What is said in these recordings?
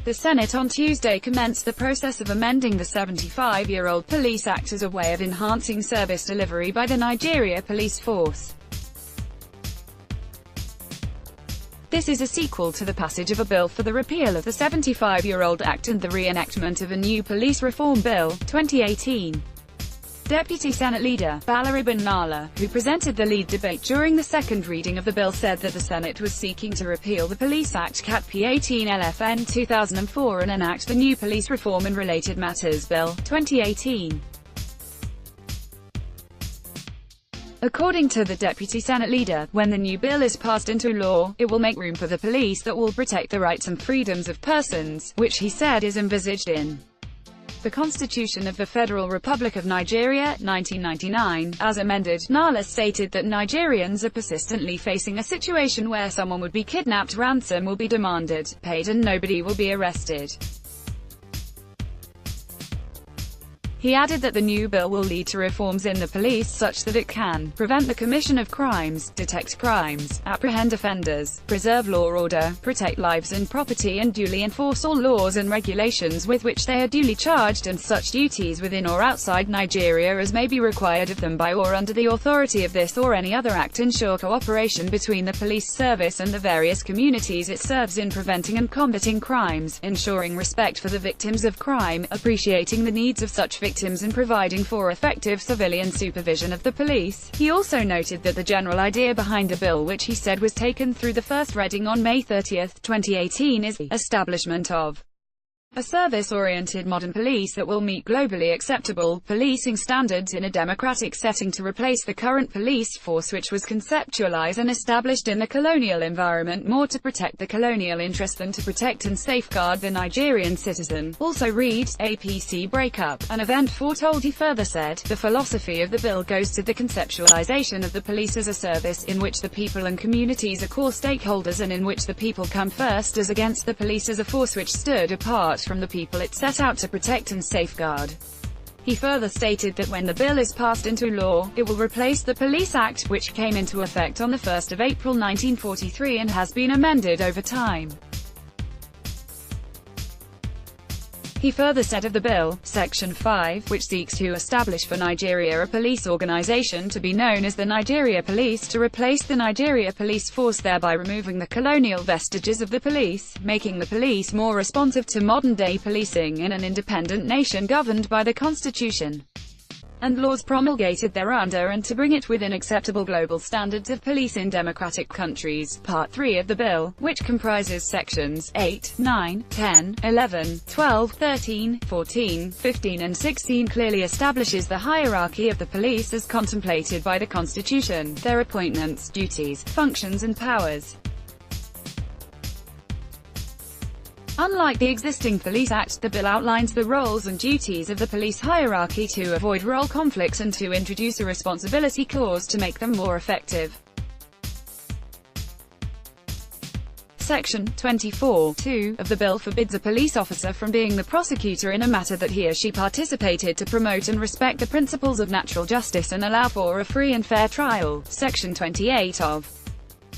The Senate on Tuesday commenced the process of amending the 75-year-old Police Act as a way of enhancing service delivery by the Nigeria police force. This is a sequel to the passage of a bill for the repeal of the 75-year-old Act and the re-enactment of a new police reform bill, 2018. Deputy Senate Leader, Balaraban Nala, who presented the lead debate during the second reading of the bill, said that the Senate was seeking to repeal the Police Act Cat P18 LFN 2004 and enact the new Police Reform and Related Matters Bill, 2018. According to the Deputy Senate Leader, when the new bill is passed into law, it will make room for the police that will protect the rights and freedoms of persons, which he said is envisaged in the Constitution of the Federal Republic of Nigeria, 1999, as amended. Nala stated that Nigerians are persistently facing a situation where someone would be kidnapped, ransom will be demanded, paid, and nobody will be arrested. He added that the new bill will lead to reforms in the police such that it can prevent the commission of crimes, detect crimes, apprehend offenders, preserve law and order, protect lives and property, and duly enforce all laws and regulations with which they are duly charged, and such duties within or outside Nigeria as may be required of them by or under the authority of this or any other act. Ensure cooperation between the police service and the various communities it serves in preventing and combating crimes, ensuring respect for the victims of crime, appreciating the needs of such victims, and providing for effective civilian supervision of the police. He also noted that the general idea behind the bill, which he said was taken through the first reading on May 30, 2018, is the establishment of a service-oriented modern police that will meet globally acceptable policing standards in a democratic setting to replace the current police force, which was conceptualized and established in the colonial environment more to protect the colonial interest than to protect and safeguard the Nigerian citizen. Also read, APC breakup, an event foretold. He further said, the philosophy of the bill goes to the conceptualization of the police as a service, in which the people and communities are core stakeholders and in which the people come first, as against the police as a force which stood apart from the people it set out to protect and safeguard. He further stated that when the bill is passed into law, it will replace the Police Act, which came into effect on 1 April 1943 and has been amended over time. He further said of the bill, Section 5, which seeks to establish for Nigeria a police organization to be known as the Nigeria Police, to replace the Nigeria Police Force, thereby removing the colonial vestiges of the police, making the police more responsive to modern-day policing in an independent nation governed by the Constitution and laws promulgated thereunder, and to bring it within acceptable global standards of police in democratic countries. Part 3 of the bill, which comprises sections 8, 9, 10, 11, 12, 13, 14, 15 and 16, clearly establishes the hierarchy of the police as contemplated by the Constitution, their appointments, duties, functions and powers. Unlike the existing Police Act, the bill outlines the roles and duties of the police hierarchy to avoid role conflicts and to introduce a responsibility clause to make them more effective. Section 24(2) of the bill forbids a police officer from being the prosecutor in a matter that he or she participated to promote and respect the principles of natural justice and allow for a free and fair trial. Section 28 of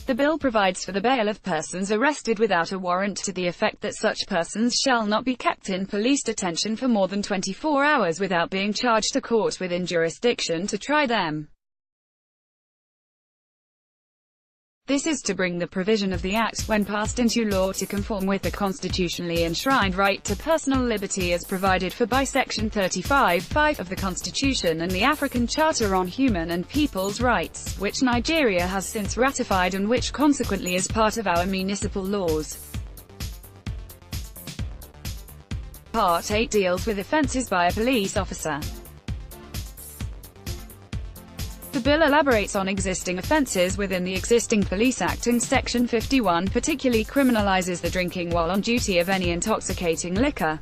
the bill provides for the bail of persons arrested without a warrant, to the effect that such persons shall not be kept in police detention for more than 24 hours without being charged to court within jurisdiction to try them. This is to bring the provision of the Act, when passed into law, to conform with the constitutionally enshrined right to personal liberty as provided for by Section 35(5) of the Constitution and the African Charter on Human and People's Rights, which Nigeria has since ratified and which consequently is part of our municipal laws. Part 8 deals with offences by a police officer. The bill elaborates on existing offences within the existing Police Act. In Section 51 particularly criminalises the drinking while on duty of any intoxicating liquor.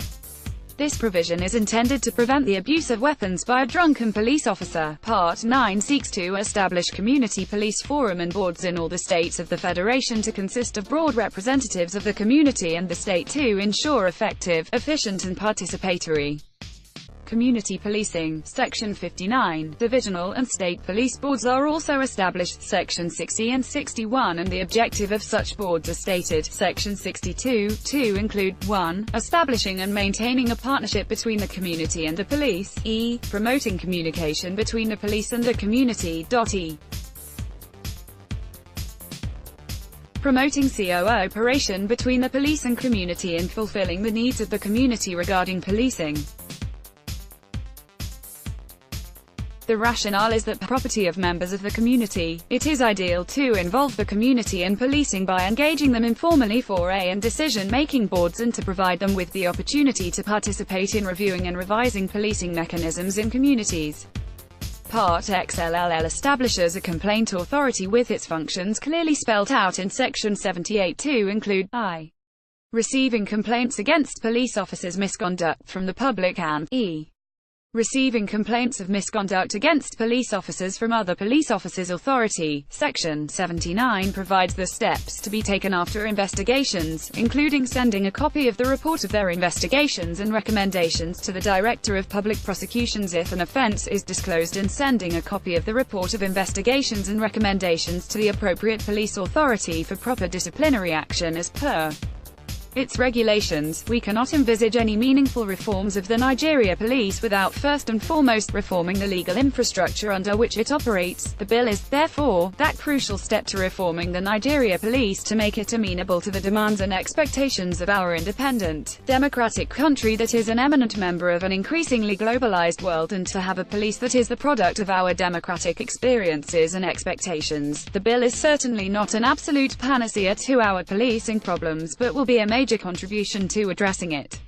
This provision is intended to prevent the abuse of weapons by a drunken police officer. Part 9 seeks to establish community police forum and boards in all the states of the Federation to consist of broad representatives of the community and the state to ensure effective, efficient and participatory community policing. Section 59. Divisional and state police boards are also established. Section 60 and 61, and the objective of such boards are stated. Section 62. To include 1. Establishing and maintaining a partnership between the community and the police. E. Promoting communication between the police and the community. E. Promoting cooperation between the police and community in fulfilling the needs of the community regarding policing. The rationale is that property of members of the community, it is ideal to involve the community in policing by engaging them informally for and decision-making boards, and to provide them with the opportunity to participate in reviewing and revising policing mechanisms in communities. Part XLLL establishes a complaint authority with its functions clearly spelt out in Section 78 to include I. Receiving complaints against police officers' misconduct from the public, and E. Receiving complaints of misconduct against police officers from other police officers. Authority. Section 79 provides the steps to be taken after investigations, including sending a copy of the report of their investigations and recommendations to the Director of Public Prosecutions if an offense is disclosed, and sending a copy of the report of investigations and recommendations to the appropriate police authority for proper disciplinary action as per its regulations. We cannot envisage any meaningful reforms of the Nigeria police without first and foremost reforming the legal infrastructure under which it operates. The bill is, therefore, that crucial step to reforming the Nigeria police to make it amenable to the demands and expectations of our independent, democratic country that is an eminent member of an increasingly globalized world, and to have a police that is the product of our democratic experiences and expectations. The bill is certainly not an absolute panacea to our policing problems, but will be a major contribution to addressing it.